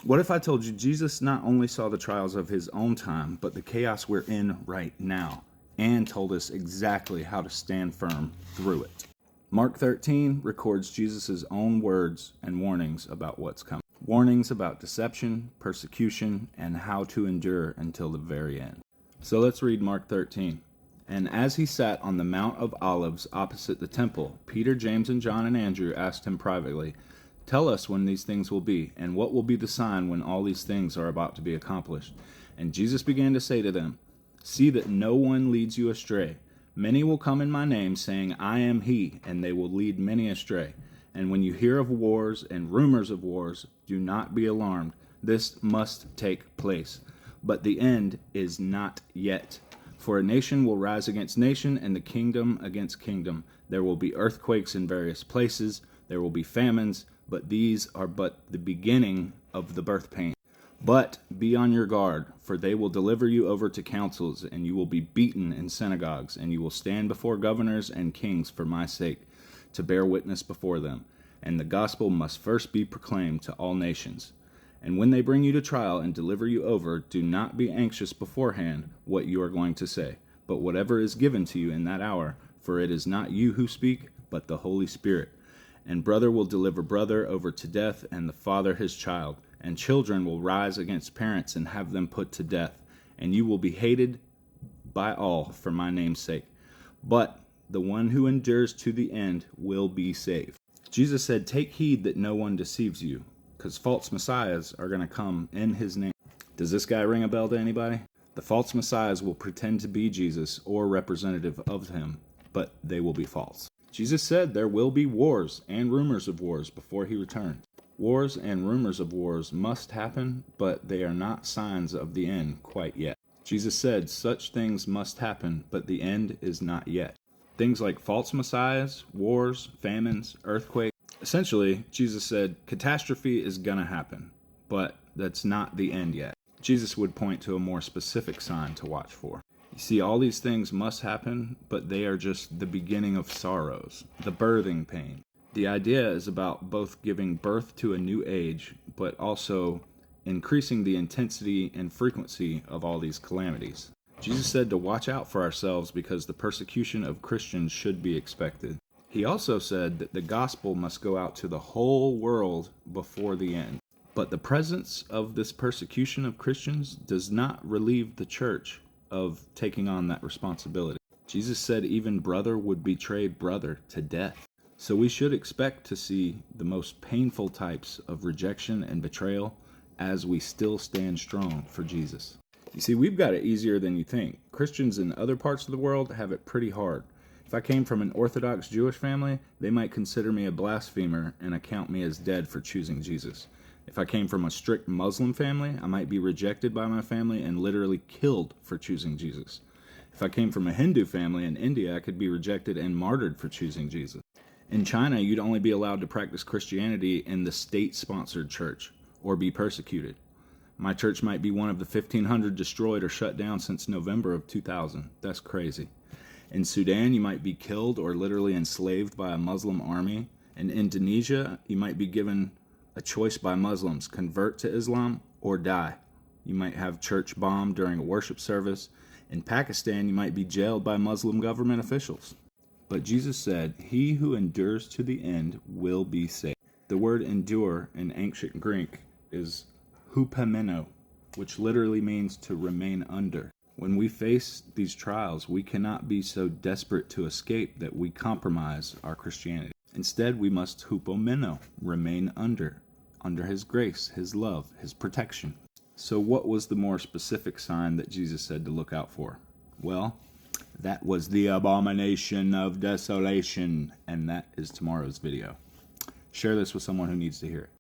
What if I told you Jesus not only saw the trials of his own time, but the chaos we're in right now, and told us exactly how to stand firm through it? Mark 13 records Jesus' own words and warnings about what's coming. Warnings about deception, persecution, and how to endure until the very end. So let's read Mark 13. And as he sat on the Mount of Olives opposite the temple, Peter, James, and John and Andrew asked him privately, "Tell us when these things will be, and what will be the sign when all these things are about to be accomplished?" And Jesus began to say to them, "See that no one leads you astray. Many will come in my name, saying, 'I am he,' and they will lead many astray. And when you hear of wars and rumors of wars, do not be alarmed. This must take place. But the end is not yet. For a nation will rise against nation, and the kingdom against kingdom. There will be earthquakes in various places. There will be famines, but these are but the beginning of the birth pain. But be on your guard, for they will deliver you over to councils, and you will be beaten in synagogues, and you will stand before governors and kings for my sake, to bear witness before them. And the gospel must first be proclaimed to all nations. And when they bring you to trial and deliver you over, do not be anxious beforehand what you are going to say, but whatever is given to you in that hour, for it is not you who speak, but the Holy Spirit. And brother will deliver brother over to death, and the father his child. And children will rise against parents and have them put to death. And you will be hated by all for my name's sake. But the one who endures to the end will be saved." Jesus said, "Take heed that no one deceives you, because false messiahs are going to come in his name." Does this guy ring a bell to anybody? The false messiahs will pretend to be Jesus or representative of him, but they will be false. Jesus said there will be wars and rumors of wars before he returns. Wars and rumors of wars must happen, but they are not signs of the end quite yet. Jesus said such things must happen, but the end is not yet. Things like false messiahs, wars, famines, earthquakes. Essentially, Jesus said catastrophe is going to happen, but that's not the end yet. Jesus would point to a more specific sign to watch for. You see, all these things must happen, but they are just the beginning of sorrows, the birthing pain. The idea is about both giving birth to a new age, but also increasing the intensity and frequency of all these calamities. Jesus said to watch out for ourselves because the persecution of Christians should be expected. He also said that the gospel must go out to the whole world before the end. But the presence of this persecution of Christians does not relieve the church of taking on that responsibility. Jesus said even brother would betray brother to death. So we should expect to see the most painful types of rejection and betrayal as we still stand strong for Jesus. You see, we've got it easier than you think. Christians in other parts of the world have it pretty hard. If I came from an Orthodox Jewish family, they might consider me a blasphemer and account me as dead for choosing Jesus. If I came from a strict Muslim family, I might be rejected by my family and literally killed for choosing Jesus. If I came from a Hindu family in India, I could be rejected and martyred for choosing Jesus. In China, you'd only be allowed to practice Christianity in the state-sponsored church or be persecuted. My church might be one of the 1,500 destroyed or shut down since November of 2000. That's crazy. In Sudan, you might be killed or literally enslaved by a Muslim army. In Indonesia, you might be given a choice by Muslims: convert to Islam or die. You might have church bombed during a worship service. In Pakistan, you might be jailed by Muslim government officials. But Jesus said, "He who endures to the end will be saved." The word endure in ancient Greek is hupomeno, which literally means to remain under. When we face these trials, we cannot be so desperate to escape that we compromise our Christianity. Instead, we must hupomeno, remain under his grace, his love, his protection. So what was the more specific sign that Jesus said to look out for? Well, that was the abomination of desolation, and that is tomorrow's video. Share this with someone who needs to hear it.